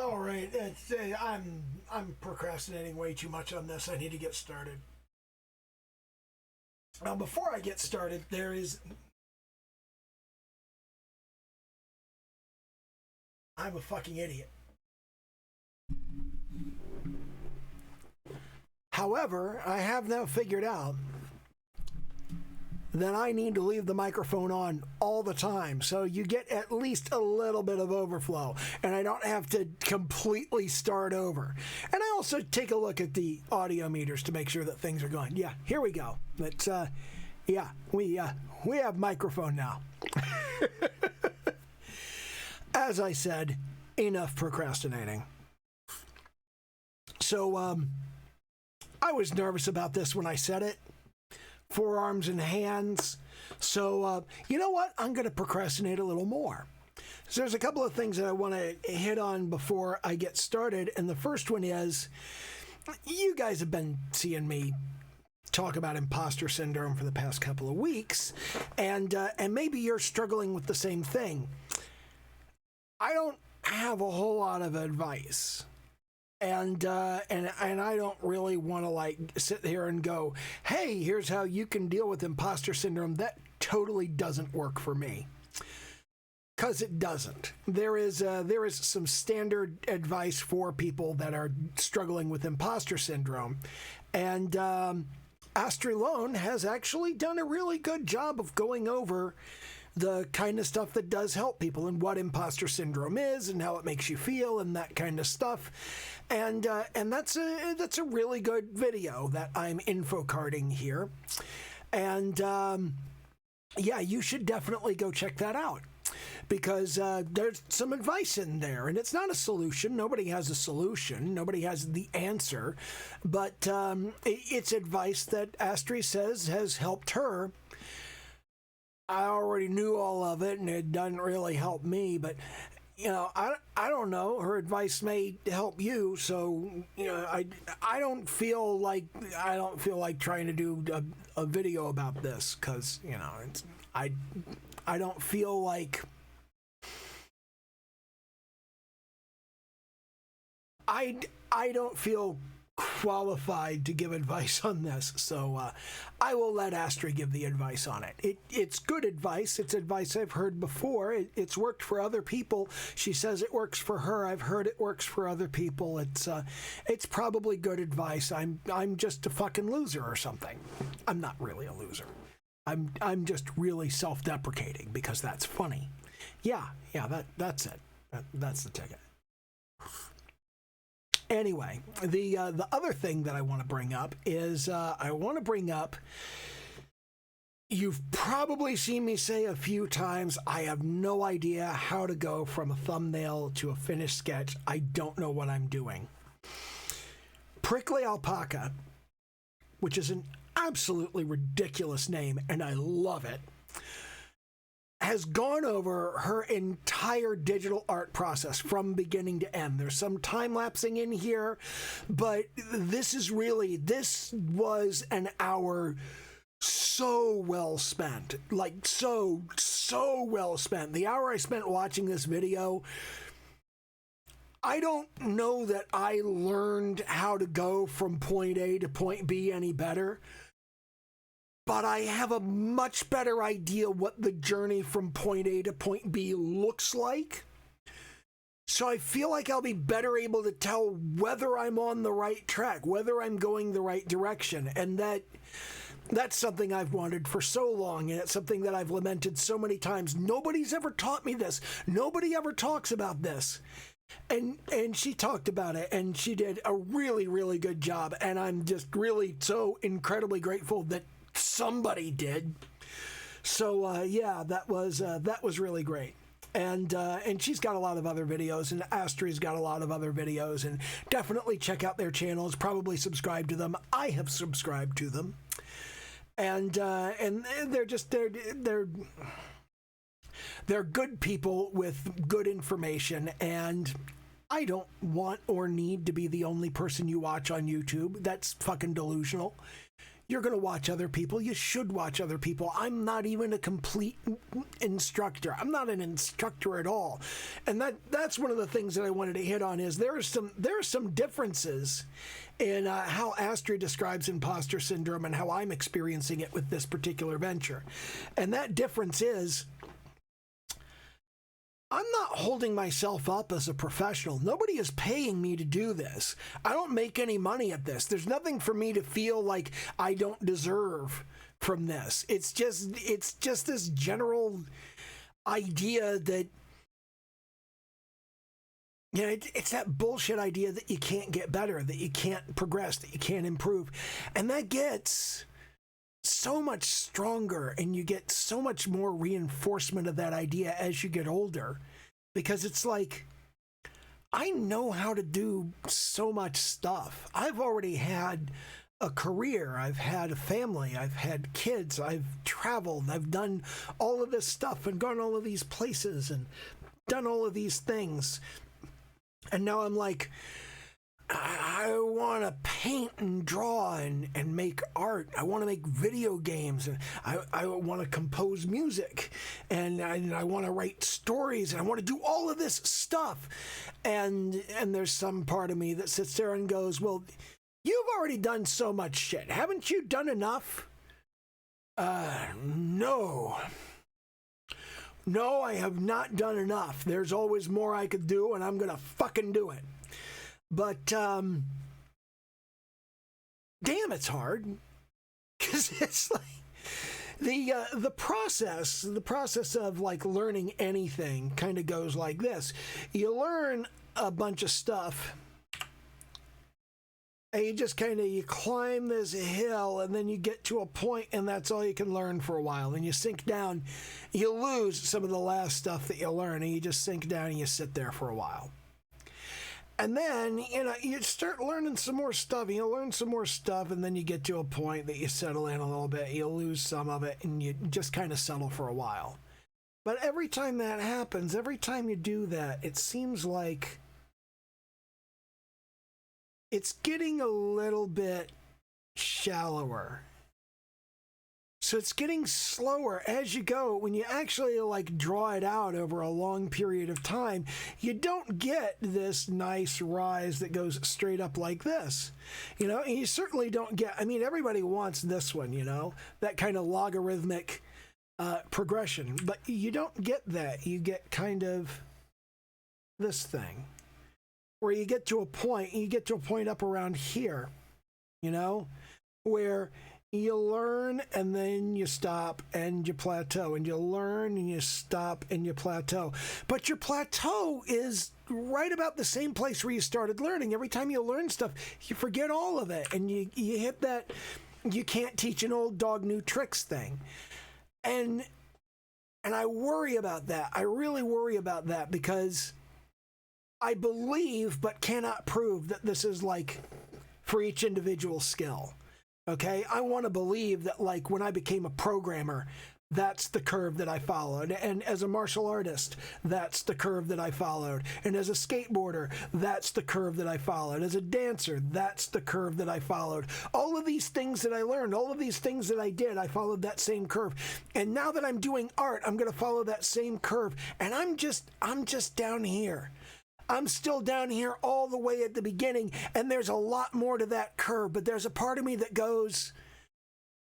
All right, I'm procrastinating way too much on this. I need to get started. Now, before I get started, I'm a fucking idiot. However, I have now figured out that I need to leave the microphone on all the time, so you get at least a little bit of overflow, and I don't have to completely start over. And I also take a look at the audio meters to make sure that things are going. Yeah, here we go. It's we have microphone now. As I said, enough procrastinating. So I was nervous about this when I said it. Forearms and hands. So, you know what? I'm going to procrastinate a little more. So there's a couple of things that I want to hit on before I get started. And the first one is, you guys have been seeing me talk about imposter syndrome for the past couple of weeks. And maybe you're struggling with the same thing. I don't have a whole lot of advice. And I don't really want to like sit here and go, hey, here's how you can deal with imposter syndrome. That totally doesn't work for me, because it doesn't. There is some standard advice for people that are struggling with imposter syndrome, and Astrid Lone has actually done a really good job of going over the kind of stuff that does help people and what imposter syndrome is and how it makes you feel and that kind of stuff. And that's a really good video that I'm info carding here. And yeah, you should definitely go check that out, because there's some advice in there, and it's not a solution. Nobody has a solution. Nobody has the answer, but it's advice that Astrid says has helped her. I already knew all of it, and it doesn't really help me, but you know, I don't know. Her advice may help you, so you know, I don't feel like trying to do a video about this, because you know, I don't feel like I don't feel qualified to give advice on this, so I will let Astrid give the advice on it. It's good advice. It's advice I've heard before. It's worked for other people. She says it works for her. I've heard it works for other people. It's probably good advice. I'm just a fucking loser or something. I'm not really a loser. I'm just really self-deprecating because that's funny. Yeah, that's it. That's the ticket. Anyway, the other thing that I want to bring up is you've probably seen me say a few times, I have no idea how to go from a thumbnail to a finished sketch. I don't know what I'm doing. Prickly Alpaca, which is an absolutely ridiculous name, and I love it, has gone over her entire digital art process from beginning to end. There's some time-lapsing in here, but this was an hour so well spent. Like, so well spent. The hour I spent watching this video, I don't know that I learned how to go from point A to point B any better, but I have a much better idea what the journey from point A to point B looks like. So I feel like I'll be better able to tell whether I'm on the right track, whether I'm going the right direction. And that's something I've wanted for so long, and it's something that I've lamented so many times. Nobody's ever taught me this. Nobody ever talks about this. And she talked about it, and she did a really, really good job. And I'm just really so incredibly grateful that somebody did. So yeah, that was really great. And she's got a lot of other videos, and Astrid's got a lot of other videos, and definitely check out their channels. Probably subscribe to them. I have subscribed to them, and they're good people with good information. And I don't want or need to be the only person you watch on YouTube. That's fucking delusional. You're going to watch other people. You should watch other people. I'm not even a complete instructor. I'm not an instructor at all. And that's one of the things that I wanted to hit on is there are some differences in how Astrid describes imposter syndrome and how I'm experiencing it with this particular venture. And that difference is I'm not holding myself up as a professional. Nobody is paying me to do this. I don't make any money at this. There's nothing for me to feel like I don't deserve from this. It's just this general idea that, you know, it's that bullshit idea that you can't get better, that you can't progress, that you can't improve. And that gets so much stronger, and you get so much more reinforcement of that idea as you get older, because it's like, I know how to do so much stuff. I've already had a career, I've had a family, I've had kids, I've traveled, I've done all of this stuff and gone all of these places and done all of these things. And now I'm like, I want to paint and draw and make art. I want to make video games. And I want to compose music. And I want to write stories. And I want to do all of this stuff. And there's some part of me that sits there and goes, well, you've already done so much shit. Haven't you done enough? No. No, I have not done enough. There's always more I could do, and I'm going to fucking do it. But, damn, it's hard. Because it's like, the process of, like, learning anything kind of goes like this. You learn a bunch of stuff, and you just you climb this hill, and then you get to a point, and that's all you can learn for a while. And you sink down, you lose some of the last stuff that you learn, and you just sink down and you sit there for a while. And then, you start learning some more stuff, and you learn some more stuff, and then you get to a point that you settle in a little bit, you lose some of it, and you just kind of settle for a while. But every time that happens, every time you do that, it seems like it's getting a little bit shallower. So it's getting slower as you go. When you actually draw it out over a long period of time, you don't get this nice rise that goes straight up like this. And you certainly don't get, everybody wants this one, that kind of logarithmic progression. But you don't get that. You get kind of this thing where you get to a point up around here, where you learn and then you stop and you plateau, and you learn and you stop and you plateau. But your plateau is right about the same place where you started learning. Every time you learn stuff, you forget all of it, and you hit that you can't teach an old dog new tricks thing. And I worry about that. I really worry about that, because I believe but cannot prove that this is for each individual skill. Okay, I want to believe that when I became a programmer, that's the curve that I followed. And as a martial artist, that's the curve that I followed. And as a skateboarder, that's the curve that I followed. As a dancer, that's the curve that I followed. All of these things that I learned, all of these things that I did, I followed that same curve. And now that I'm doing art, I'm going to follow that same curve. And I'm just down here. I'm still down here all the way at the beginning, and there's a lot more to that curve, but there's a part of me that goes,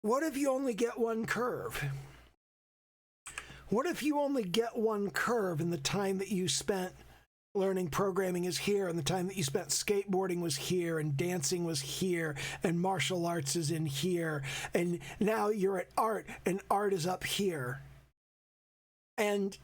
what if you only get one curve? What if you only get one curve, and the time that you spent learning programming is here, and the time that you spent skateboarding was here, and dancing was here, and martial arts is in here, and now you're at art, and art is up here. And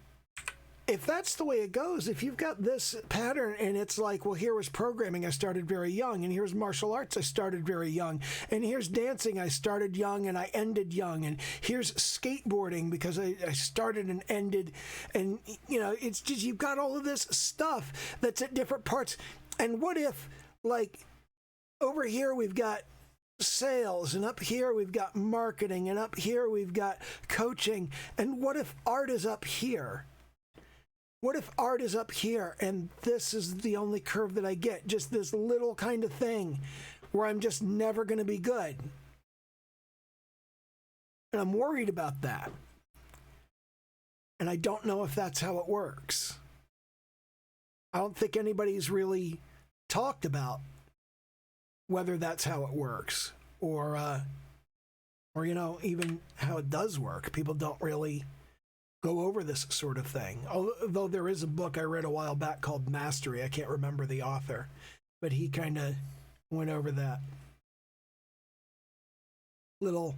if that's the way it goes, if you've got this pattern and it's well, here was programming, I started very young, and here's martial arts, I started very young, and here's dancing, I started young and I ended young, and here's skateboarding because I started and ended, and it's just, you've got all of this stuff that's at different parts. And what if over here we've got sales, and up here we've got marketing, and up here we've got coaching, and what if art is up here? What if art is up here, and this is the only curve that I get? Just this little kind of thing where I'm just never going to be good. And I'm worried about that. And I don't know if that's how it works. I don't think anybody's really talked about whether that's how it works, or even how it does work. People don't really go over this sort of thing. Although there is a book I read a while back called Mastery. I can't remember the author, but he kind of went over that little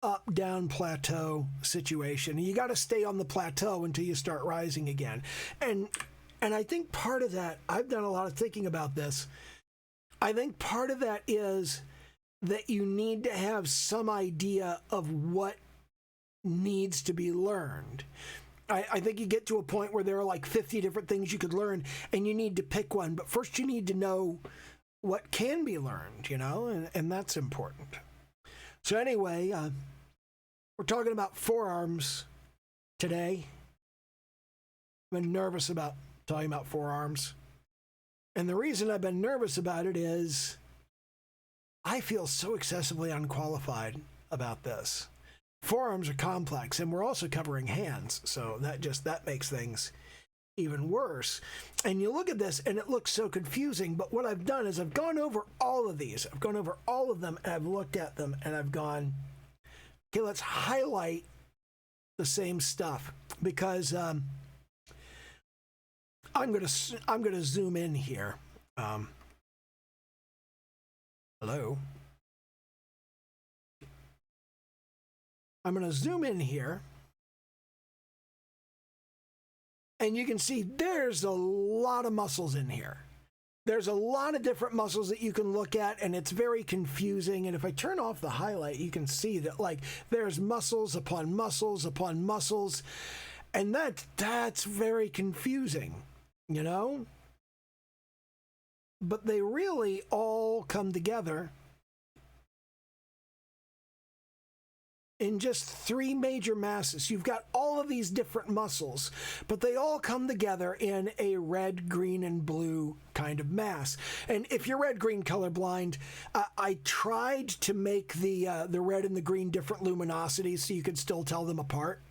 up-down plateau situation. You got to stay on the plateau until you start rising again. And I think part of that, I've done a lot of thinking about this. I think part of that is that you need to have some idea of what needs to be learned. I think you get to a point where there are like 50 different things you could learn, and you need to pick one. But first you need to know what can be learned, and that's important. So anyway, we're talking about forearms today. I've been nervous about talking about forearms. And the reason I've been nervous about it is I feel so excessively unqualified about this. Forearms are complex, and we're also covering hands, so that makes things even worse. And you look at this, and it looks so confusing, but what I've done is I've gone over all of these. I've gone over all of them, and I've looked at them, and I've gone, okay, let's highlight the same stuff, because I'm gonna zoom in here. Hello. I'm gonna zoom in here, and you can see there's a lot of muscles in here. There's a lot of different muscles that you can look at, and it's very confusing. And if I turn off the highlight, you can see that there's muscles upon muscles upon muscles, and that's very confusing. But they really all come together in just three major masses. You've got all of these different muscles, but they all come together in a red, green, and blue kind of mass. And if you're red-green colorblind, I tried to make the red and the green different luminosities so you could still tell them apart.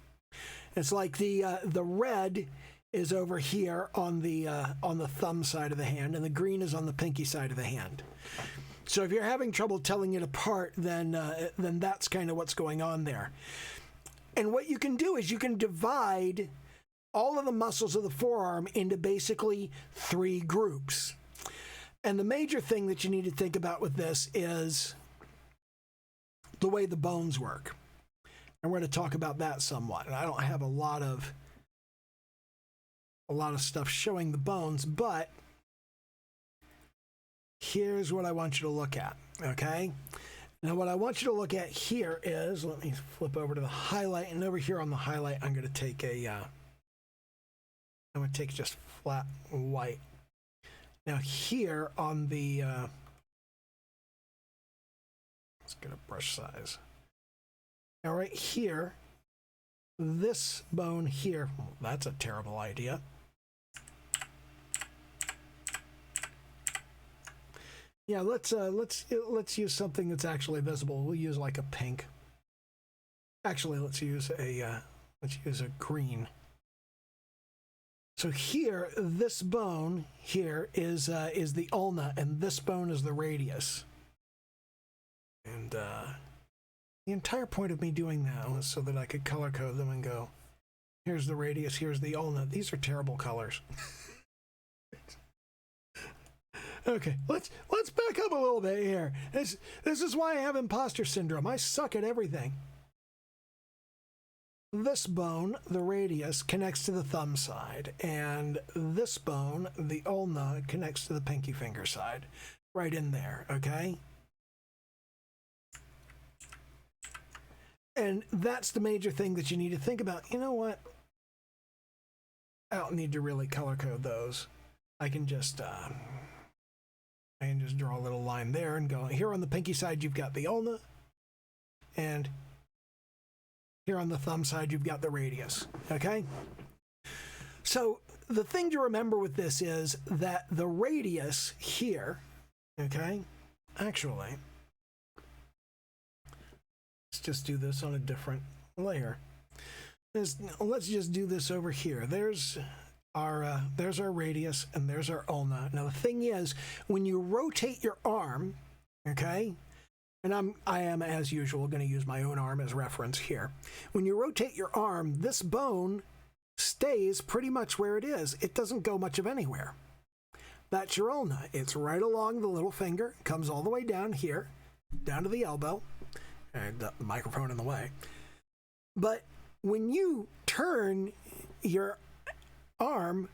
It's like the red is over here on the thumb side of the hand, and the green is on the pinky side of the hand. So if you're having trouble telling it apart, then that's kind of what's going on there. And what you can do is you can divide all of the muscles of the forearm into basically three groups. And the major thing that you need to think about with this is the way the bones work. And we're going to talk about that somewhat. And I don't have a lot of stuff showing the bones, but here's what I want you to look at, okay? Now what I want you to look at here is, let me flip over to the highlight, and over here on the highlight, I'm going to take just flat white. Now here on the, let's get a brush size. Now right here, this bone here, well, that's a terrible idea. Yeah, let's use something that's actually visible. We'll use like a pink. Actually, let's use a green. So here, this bone here is the ulna, and this bone is the radius. And the entire point of me doing that was so that I could color code them and go, here's the radius, here's the ulna. These are terrible colors. Okay, let's back up a little bit here. This is why I have imposter syndrome. I suck at everything. This bone, the radius, connects to the thumb side, and this bone, the ulna, connects to the pinky finger side. Right in there, okay? And that's the major thing that you need to think about. You know what? I don't need to really color code those. I can just draw a little line there and go, here on the pinky side, you've got the ulna, and here on the thumb side, you've got the radius, okay? So the thing to remember with this is that the radius here, okay, actually, let's let's just do this on a different layer. Let's just do this over here. There's our radius and there's our ulna. Now the thing is, when you rotate your arm, okay, and I am as usual going to use my own arm as reference here. When you rotate your arm, this bone stays pretty much where it is. It doesn't go much of anywhere. That's your ulna. It's right along the little finger, comes all the way down here, down to the elbow, and the microphone in the way. But when you turn your arm,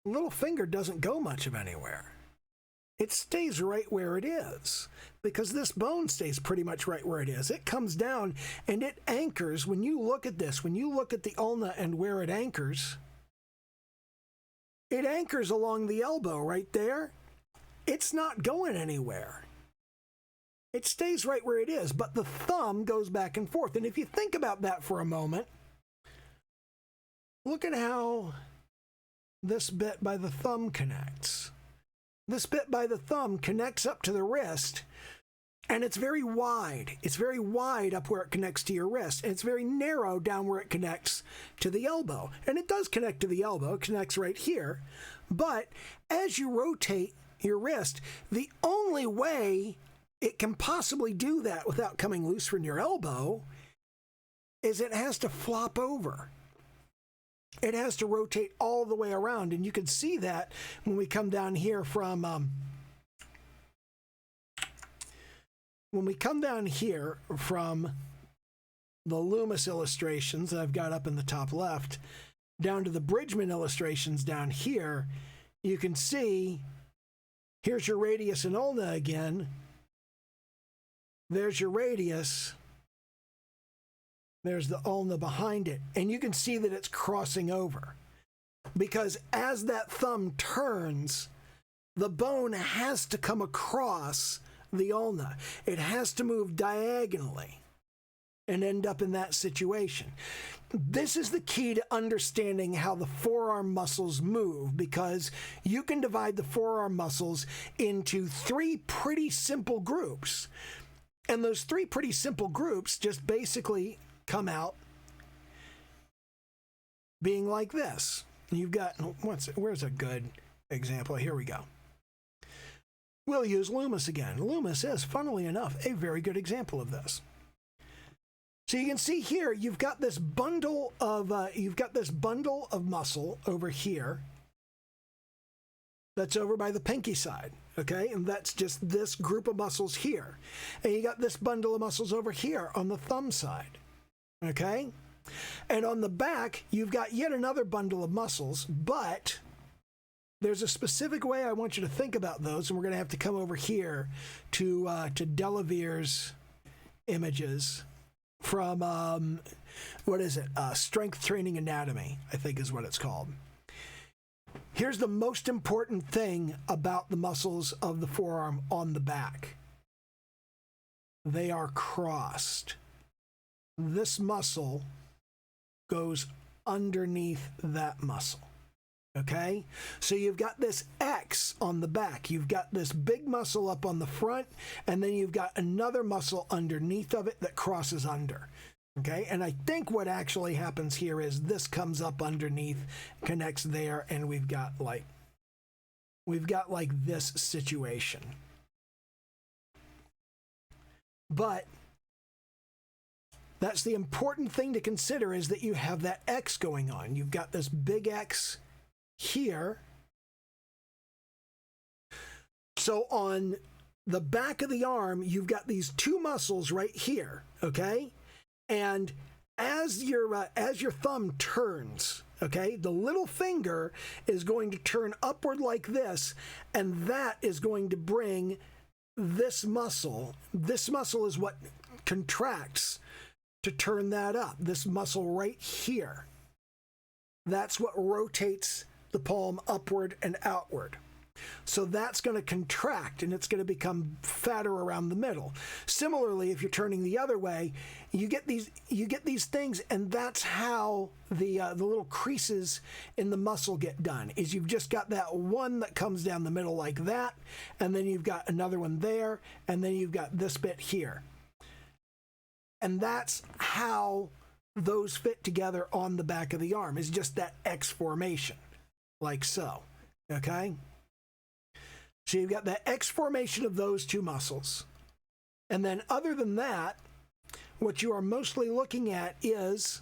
little finger doesn't go much of anywhere. It stays right where it is because this bone stays pretty much right where it is. It comes down and it anchors. When you look at this, when you look at the ulna and where it anchors along the elbow right there. It's not going anywhere. It stays right where it is, but the thumb goes back and forth. And if you think about that for a moment, look at how this bit by the thumb connects. This bit by the thumb connects up to the wrist, and it's very wide. It's very wide up where it connects to your wrist, and it's very narrow down where it connects to the elbow. And it does connect to the elbow. It connects right here. But as you rotate your wrist, the only way it can possibly do that without coming loose from your elbow is it has to flop over. It has to rotate all the way around, and you can see that when we come down here from the Loomis illustrations that I've got up in the top left, down to the Bridgman illustrations down here, you can see here's your radius and ulna again. There's your radius. There's the ulna behind it. And you can see that it's crossing over. Because as that thumb turns, the bone has to come across the ulna. It has to move diagonally and end up in that situation. This is the key to understanding how the forearm muscles move, because you can divide the forearm muscles into three pretty simple groups. And those three pretty simple groups just basically come out being like this. You've got, where's a good example? Here we go. We'll use Loomis again. Loomis is, funnily enough, a very good example of this. So you can see here, you've got this bundle of muscle over here. That's over by the pinky side, okay? And that's just this group of muscles here. And you got this bundle of muscles over here on the thumb side, okay? And on the back, you've got yet another bundle of muscles, but there's a specific way I want you to think about those, and we're going to have to come over here to Delavere's images from, Strength Training Anatomy, I think is what it's called. Here's the most important thing about the muscles of the forearm on the back. They are crossed. This muscle goes underneath that muscle. Okay? So you've got this X on the back. You've got this big muscle up on the front, and then you've got another muscle underneath of it that crosses under. Okay? And I think what actually happens here is this comes up underneath, connects there, and we've got like this situation. But that's the important thing to consider, is that you have that X going on. You've got this big X here. So on the back of the arm, you've got these two muscles right here, okay? And as your thumb turns, okay, the little finger is going to turn upward like this, and that is going to bring this muscle. This muscle is what contracts to turn that up. This muscle right here. That's what rotates the palm upward and outward. So that's going to contract, and it's going to become fatter around the middle. Similarly, if you're turning the other way, you get these things, and that's how the little creases in the muscle get done. Is you've just got that one that comes down the middle like that, and then you've got another one there, and then you've got this bit here. And that's how those fit together on the back of the arm, is just that X formation, like so, okay? So you've got the X formation of those two muscles. And then other than that, what you are mostly looking at is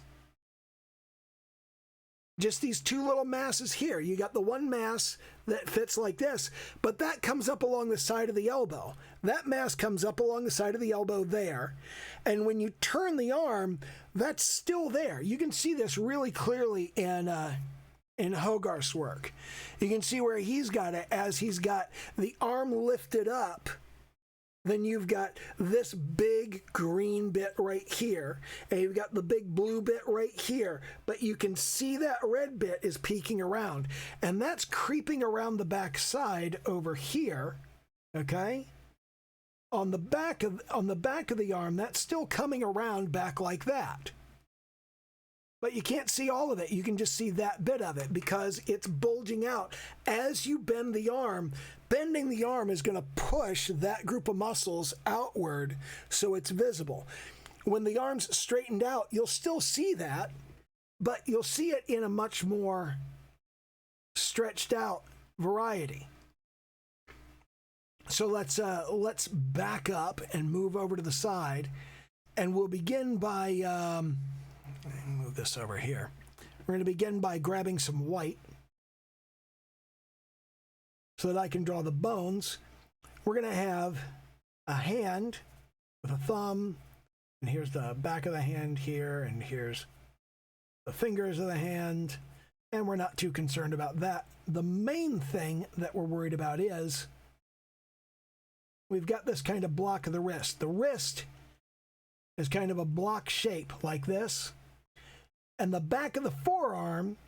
just these two little masses here. You got the one mass that fits like this, but that comes up along the side of the elbow. That mass comes up along the side of the elbow there. And when you turn the arm, that's still there. You can see this really clearly in Hogarth's work. You can see where he's got it as he's got the arm lifted up. Then you've got this big green bit right here, and you've got the big blue bit right here, but you can see that red bit is peeking around, and that's creeping around the back side over here, okay? On the back of the arm, that's still coming around back like that. But you can't see all of it. You can just see that bit of it because it's bulging out. As you bend the arm, bending the arm is going to push that group of muscles outward so it's visible. When the arm's straightened out, you'll still see that, but you'll see it in a much more stretched out variety. So let's back up and move over to the side, and we'll begin by move this over here. We're going to begin by grabbing some white so that I can draw the bones. We're going to have a hand with a thumb, and here's the back of the hand here, and here's the fingers of the hand, and we're not too concerned about that. The main thing that we're worried about is we've got this kind of block of the wrist. The wrist is kind of a block shape like this, and the back of the forearm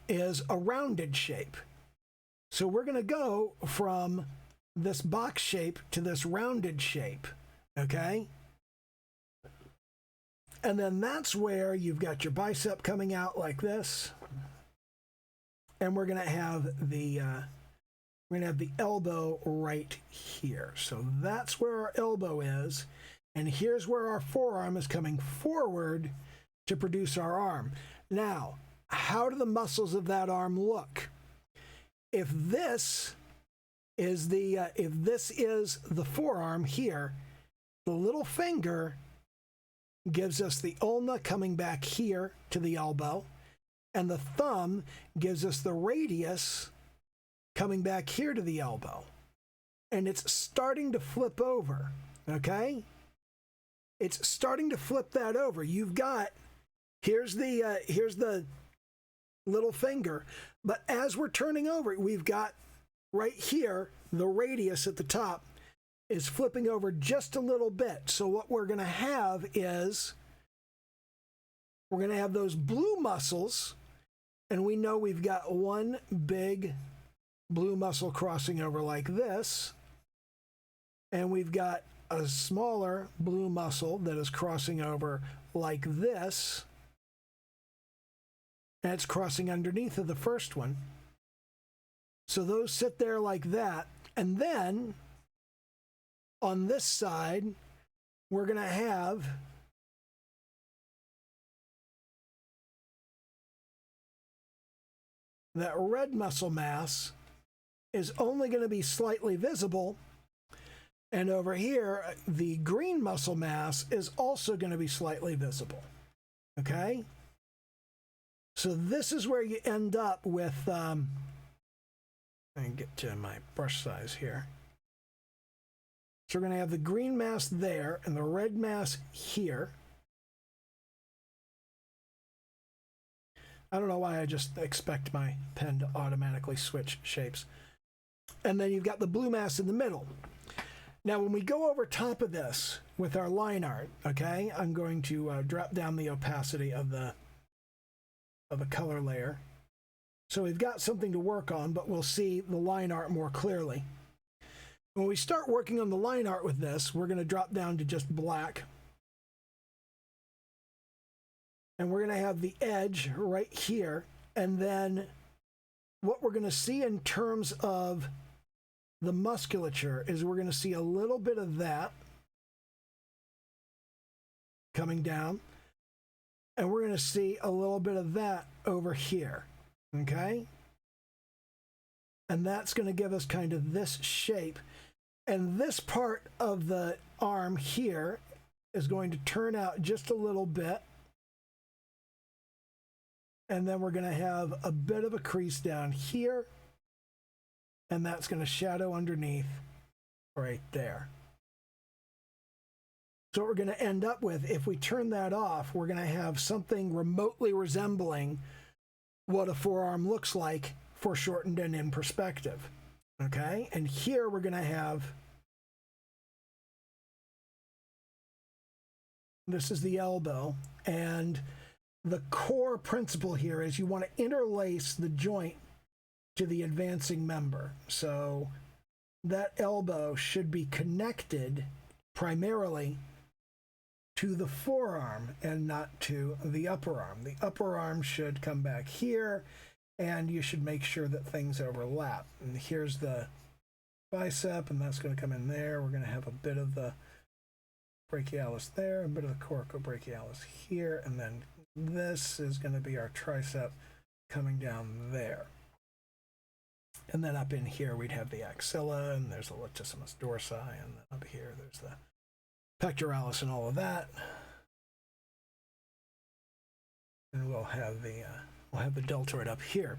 is a rounded shape. So we're going to go from this box shape to this rounded shape, okay? And then that's where you've got your bicep coming out like this, and we're going to have the elbow right here. So that's where our elbow is, and here's where our forearm is coming forward to produce our arm. Now, how do the muscles of that arm look? If this is the forearm here, the little finger gives us the ulna coming back here to the elbow, and the thumb gives us the radius coming back here to the elbow. And it's starting to flip over, okay? It's starting to flip that over. You've got, here's the little finger, but as we're turning over, we've got right here, the radius at the top is flipping over just a little bit. So what we're going to have is we're going to have those blue muscles, and we know we've got one big blue muscle crossing over like this, and we've got a smaller blue muscle that is crossing over like this, and it's crossing underneath of the first one. So those sit there like that, and then on this side, we're going to have that red muscle mass is only going to be slightly visible, and over here, the green muscle mass is also going to be slightly visible, okay? So this is where you end up with, I can get to my brush size here. So we're going to have the green mass there and the red mass here. I don't know why I just expect my pen to automatically switch shapes. And then you've got the blue mass in the middle. Now, when we go over top of this with our line art, okay, I'm going to drop down the opacity of the color layer. So we've got something to work on, but we'll see the line art more clearly. When we start working on the line art with this, we're going to drop down to just black. And we're going to have the edge right here. And then what we're going to see in terms of the musculature is we're going to see a little bit of that. coming down. And we're going to see a little bit of that over here, okay? And that's going to give us kind of this shape. And this part of the arm here is going to turn out just a little bit. And then we're going to have a bit of a crease down here. And that's going to shadow underneath right there. So what we're going to end up with, if we turn that off, we're going to have something remotely resembling what a forearm looks like foreshortened and in perspective. Okay? And here we're going to have, this is the elbow, and the core principle here is you want to interlace the joint to the advancing member. So that elbow should be connected primarily to the forearm and not to the upper arm. The upper arm should come back here, and you should make sure that things overlap. And here's the bicep, and that's going to come in there. We're going to have a bit of the brachialis there, a bit of the coracobrachialis here, and then this is going to be our tricep coming down there. And then up in here, we'd have the axilla, and there's the latissimus dorsi, and then up here, there's the pectoralis and all of that. And we'll have the deltoid up here.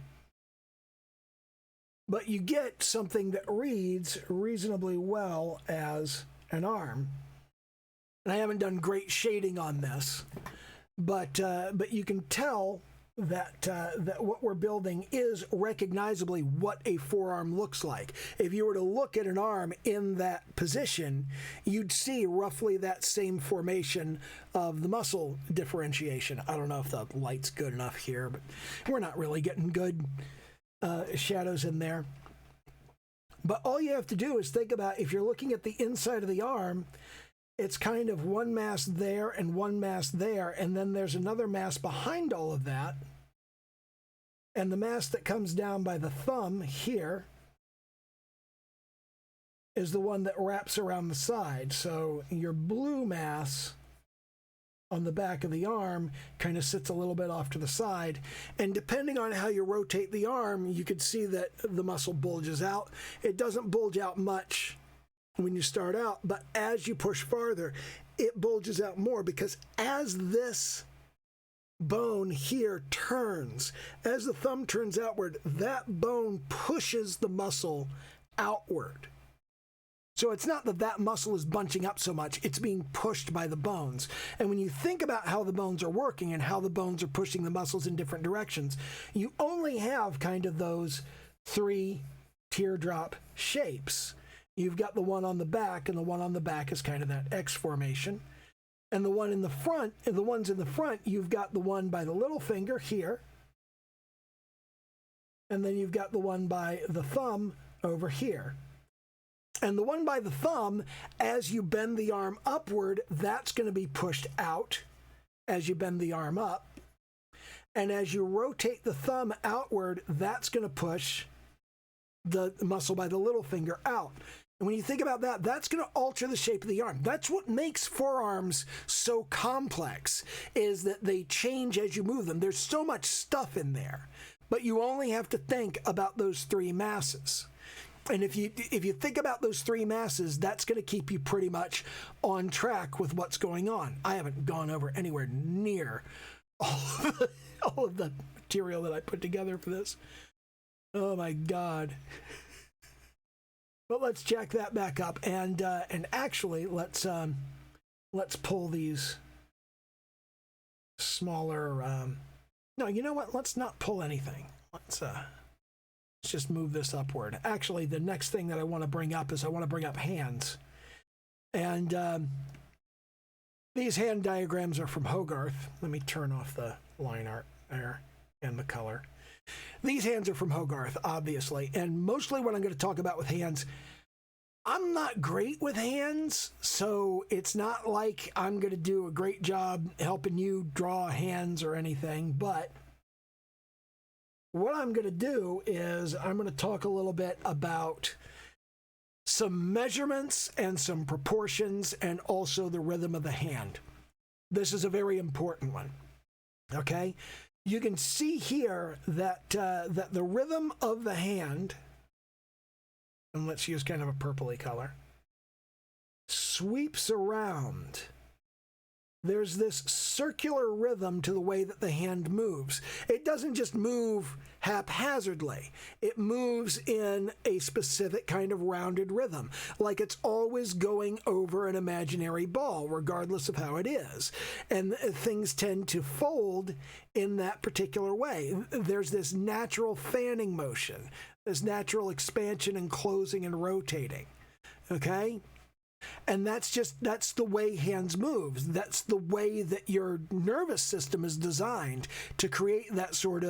But you get something that reads reasonably well as an arm. And I haven't done great shading on this, but you can tell that what we're building is recognizably what a forearm looks like. If you were to look at an arm in that position, you'd see roughly that same formation of the muscle differentiation. I don't know if the light's good enough here, but we're not really getting good shadows in there. But all you have to do is think about, if you're looking at the inside of the arm, it's kind of one mass there and one mass there, and then there's another mass behind all of that. And the mass that comes down by the thumb here is the one that wraps around the side. So your blue mass on the back of the arm kind of sits a little bit off to the side. And depending on how you rotate the arm, you could see that the muscle bulges out. It doesn't bulge out much when you start out, but as you push farther, it bulges out more, because as this bone here turns, as the thumb turns outward, that bone pushes the muscle outward. So it's not that that muscle is bunching up so much, it's being pushed by the bones. And when you think about how the bones are working and how the bones are pushing the muscles in different directions, you only have kind of those three teardrop shapes. You've got the one on the back, and the one on the back is kind of that X formation. And the one in the front, and the ones in the front, you've got the one by the little finger here. And then you've got the one by the thumb over here. And the one by the thumb, as you bend the arm upward, that's going to be pushed out as you bend the arm up. And as you rotate the thumb outward, that's going to push the muscle by the little finger out. And when you think about that, that's going to alter the shape of the arm. That's what makes forearms so complex, is that they change as you move them. There's so much stuff in there, but you only have to think about those three masses. And if you think about those three masses, that's going to keep you pretty much on track with what's going on. I haven't gone over anywhere near all of the material that I put together for this. Oh my God. But let's jack that back up, and actually let's pull these smaller. No, you know what? Let's not pull anything. Let's just move this upward. Actually, the next thing that I want to bring up is I want to bring up hands, and these hand diagrams are from Hogarth. Let me turn off the line art there and the color. These hands are from Hogarth, obviously, and mostly what I'm going to talk about with hands, I'm not great with hands, so it's not like I'm going to do a great job helping you draw hands or anything, but what I'm going to do is I'm going to talk a little bit about some measurements and some proportions and also the rhythm of the hand. This is a very important one, okay? You can see here that, that the rhythm of the hand, and let's use kind of a purpley color, sweeps around. There's this circular rhythm to the way that the hand moves. It doesn't just move haphazardly. It moves in a specific kind of rounded rhythm, like it's always going over an imaginary ball, regardless of how it is. And things tend to fold in that particular way. There's this natural fanning motion, this natural expansion and closing and rotating, okay? And that's the way hands move. That's the way that your nervous system is designed to create that sort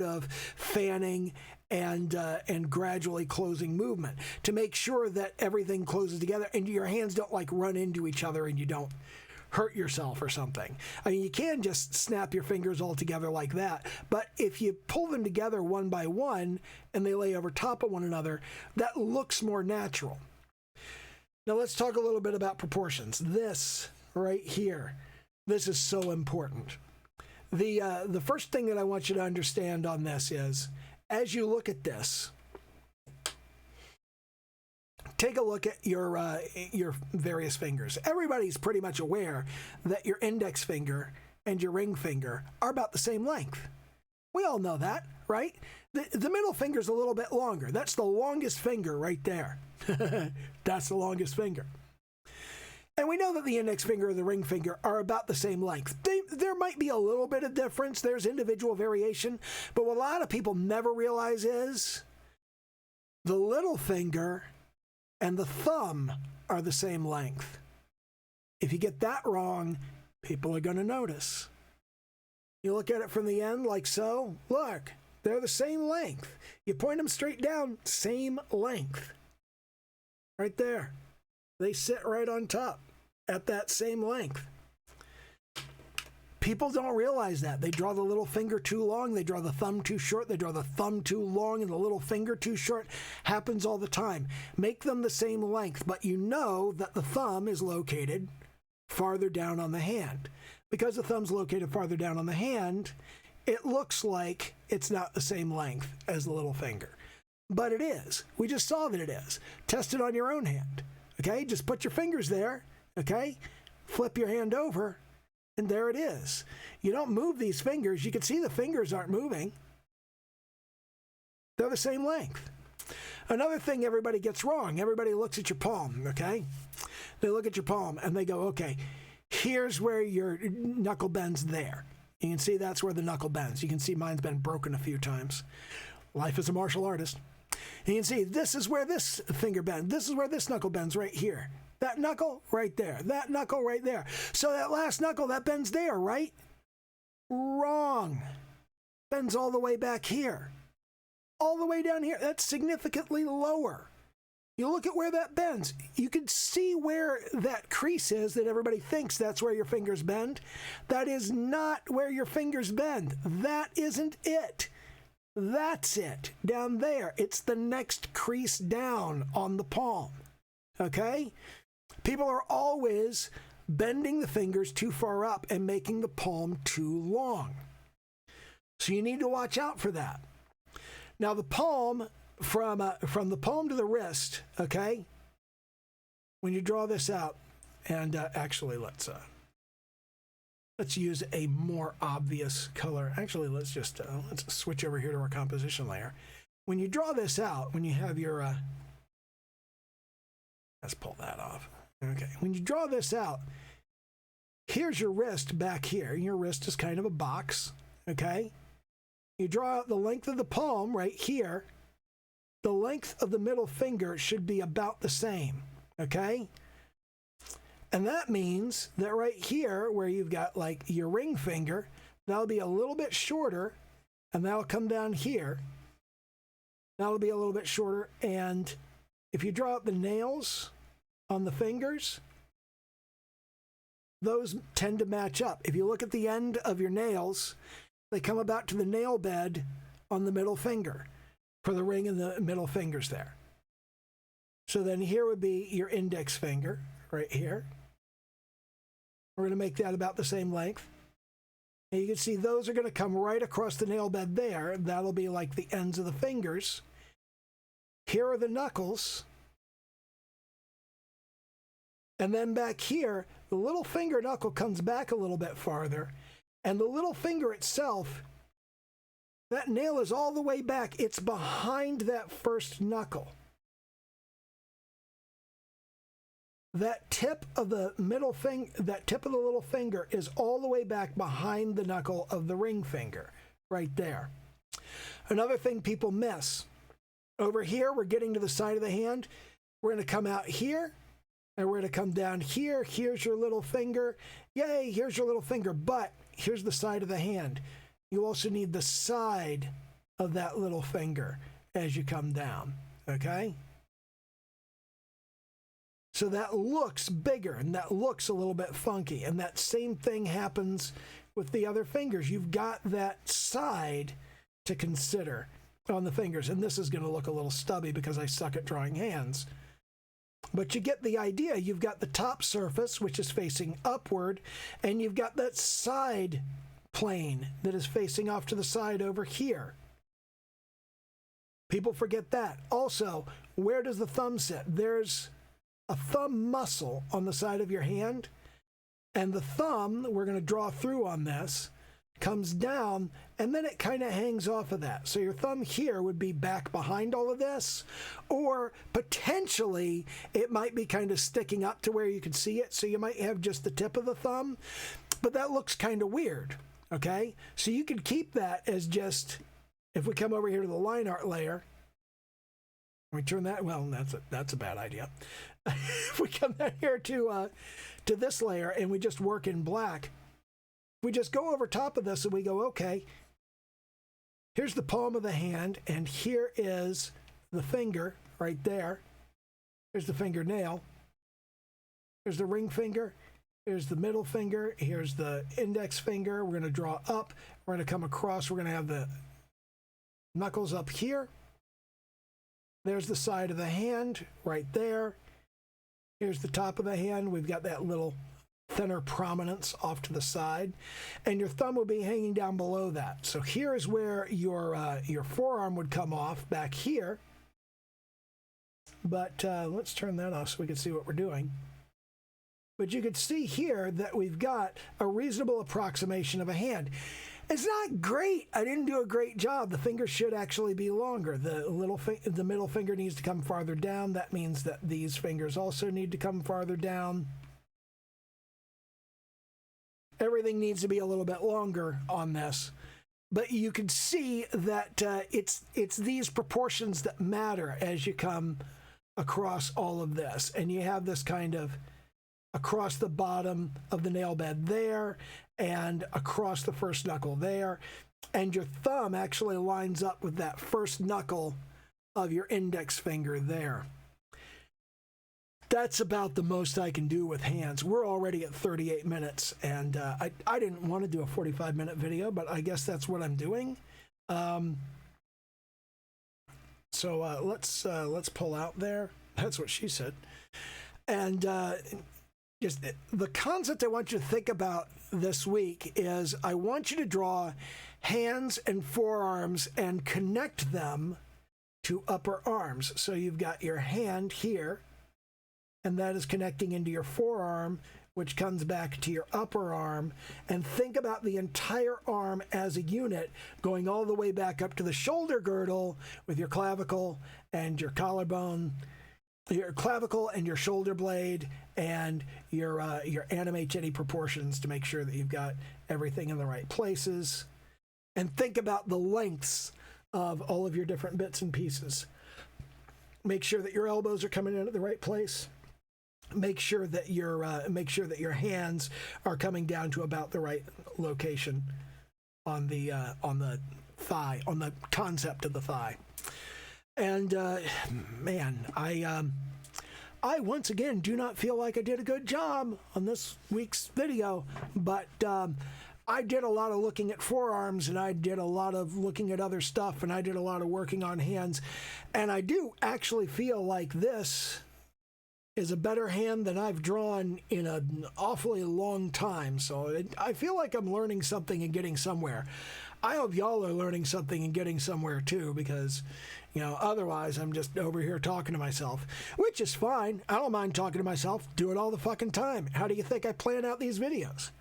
of fanning and gradually closing movement, to make sure that everything closes together and your hands don't like run into each other and you don't hurt yourself or something. I mean, you can just snap your fingers all together like that, but if you pull them together one by one and they lay over top of one another, that looks more natural. Now let's talk a little bit about proportions. This right here, this is so important. The first thing that I want you to understand on this is, as you look at this, take a look at your various fingers. Everybody's pretty much aware that your index finger and your ring finger are about the same length. We all know that, right? The middle finger's a little bit longer. That's the longest finger right there. That's the longest finger. And we know that the index finger and the ring finger are about the same length. There might be a little bit of difference. There's individual variation. But what a lot of people never realize is the little finger and the thumb are the same length. If you get that wrong, people are going to notice. You look at it from the end like so. Look, they're the same length. You point them straight down, same length. Right there. They sit right on top at that same length. People don't realize that. They draw the little finger too long. They draw the thumb too short. They draw the thumb too long and the little finger too short. Happens all the time. Make them the same length, but you know that the thumb is located farther down on the hand. Because the thumb's located farther down on the hand, it looks like it's not the same length as the little finger. But it is. We just saw that it is. Test it on your own hand. Okay? Just put your fingers there. Okay? Flip your hand over, and there it is. You don't move these fingers. You can see the fingers aren't moving. They're the same length. Another thing everybody gets wrong, everybody looks at your palm, okay? They look at your palm, and they go, okay, here's where your knuckle bends there. You can see that's where the knuckle bends. You can see mine's been broken a few times. Life as a martial artist. And you can see this is where this finger bends. This is where this knuckle bends right here. That knuckle right there. That knuckle right there. So that last knuckle, that bends there, right? Wrong. Bends all the way back here. All the way down here. That's significantly lower. You look at where that bends. You can see where that crease is that everybody thinks that's where your fingers bend. That is not where your fingers bend. That isn't it. That's it, down there. It's the next crease down on the palm, okay? People are always bending the fingers too far up and making the palm too long. So you need to watch out for that. Now the palm, from the palm to the wrist, okay? When you draw this out, and actually let's use a more obvious color. Actually, let's switch over here to our composition layer. When you draw this out, when you have your, let's pull that off. Okay, when you draw this out, here's your wrist back here. Your wrist is kind of a box, okay? You draw out the length of the palm right here. The length of the middle finger should be about the same, okay? And that means that right here, where you've got like your ring finger, that'll be a little bit shorter, and that'll come down here. That'll be a little bit shorter, and if you draw out the nails on the fingers, those tend to match up. If you look at the end of your nails, they come about to the nail bed on the middle finger for the ring and the middle fingers there. So then here would be your index finger right here. We're going to make that about the same length. And you can see those are going to come right across the nail bed there. That'll be like the ends of the fingers. Here are the knuckles. And then back here, the little finger knuckle comes back a little bit farther. And the little finger itself, that nail is all the way back. It's behind that first knuckle. That tip of the middle finger, that tip of the little finger is all the way back behind the knuckle of the ring finger, right there. Another thing people miss. Over here, we're getting to the side of the hand. We're going to come out here, and we're going to come down here. Here's your little finger. Yay, here's your little finger. But here's the side of the hand. You also need the side of that little finger as you come down, okay? So that looks bigger, and that looks a little bit funky. And that same thing happens with the other fingers. You've got that side to consider on the fingers. And this is going to look a little stubby because I suck at drawing hands. But you get the idea. You've got the top surface, which is facing upward, and you've got that side plane that is facing off to the side over here. People forget that. Also, where does the thumb sit? There's a thumb muscle on the side of your hand, and the thumb, we're going to draw through on this, comes down, and then it kind of hangs off of that. So your thumb here would be back behind all of this, or potentially it might be kind of sticking up to where you can see it, so you might have just the tip of the thumb, but that looks kind of weird, okay? So you can keep that as just, if we come over here to the line art layer, we turn that, well, that's a bad idea. If we come down here to this layer and we just work in black, we just go over top of this and we go, okay, here's the palm of the hand, and here is the finger right there. Here's the fingernail. Here's the ring finger. Here's the middle finger. Here's the index finger. We're going to draw up. We're going to come across. We're going to have the knuckles up here. There's the side of the hand right there. Here's the top of the hand. We've got that little thinner prominence off to the side, and your thumb will be hanging down below that. So here is where your forearm would come off back here. But let's turn that off so we can see what we're doing. But you can see here that we've got a reasonable approximation of a hand. It's not great. I didn't do a great job. The finger should actually be longer. The middle finger needs to come farther down. That means that these fingers also need to come farther down. Everything needs to be a little bit longer on this. But you can see that it's these proportions that matter as you come across all of this. And you have this kind of across the bottom of the nail bed there, and across the first knuckle there. And your thumb actually lines up with that first knuckle of your index finger there. That's about the most I can do with hands. We're already at 38 minutes, and I didn't want to do a 45-minute video, but I guess that's what I'm doing. So let's pull out there. That's what she said. And just the concept I want you to think about this week is I want you to draw hands and forearms and connect them to upper arms. So you've got your hand here, and that is connecting into your forearm, which comes back to your upper arm. And think about the entire arm as a unit going all the way back up to the shoulder girdle with your clavicle and your collarbone, your clavicle and your shoulder blade, and your animate any proportions to make sure that you've got everything in the right places. And think about the lengths of all of your different bits and pieces. Make sure that your elbows are coming in at the right place. Make sure that your hands are coming down to about the right location on the thigh, on the concept of the thigh. And man, I once again do not feel like I did a good job on this week's video, but I did a lot of looking at forearms, and I did a lot of looking at other stuff, and I did a lot of working on hands, and I do actually feel like this is a better hand than I've drawn in an awfully long time. So I feel like I'm learning something and getting somewhere. I hope y'all are learning something and getting somewhere too, because, you know, otherwise I'm just over here talking to myself, which is fine. I don't mind talking to myself. Do it all the fucking time. How do you think I plan out these videos?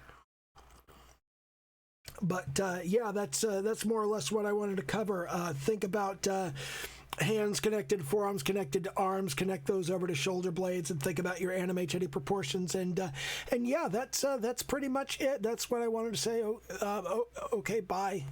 But yeah, that's more or less what I wanted to cover. Think about hands connected, forearms connected to arms, connect those over to shoulder blades, and think about your anime chitty proportions. And yeah, that's pretty much it. That's what I wanted to say. Okay, bye.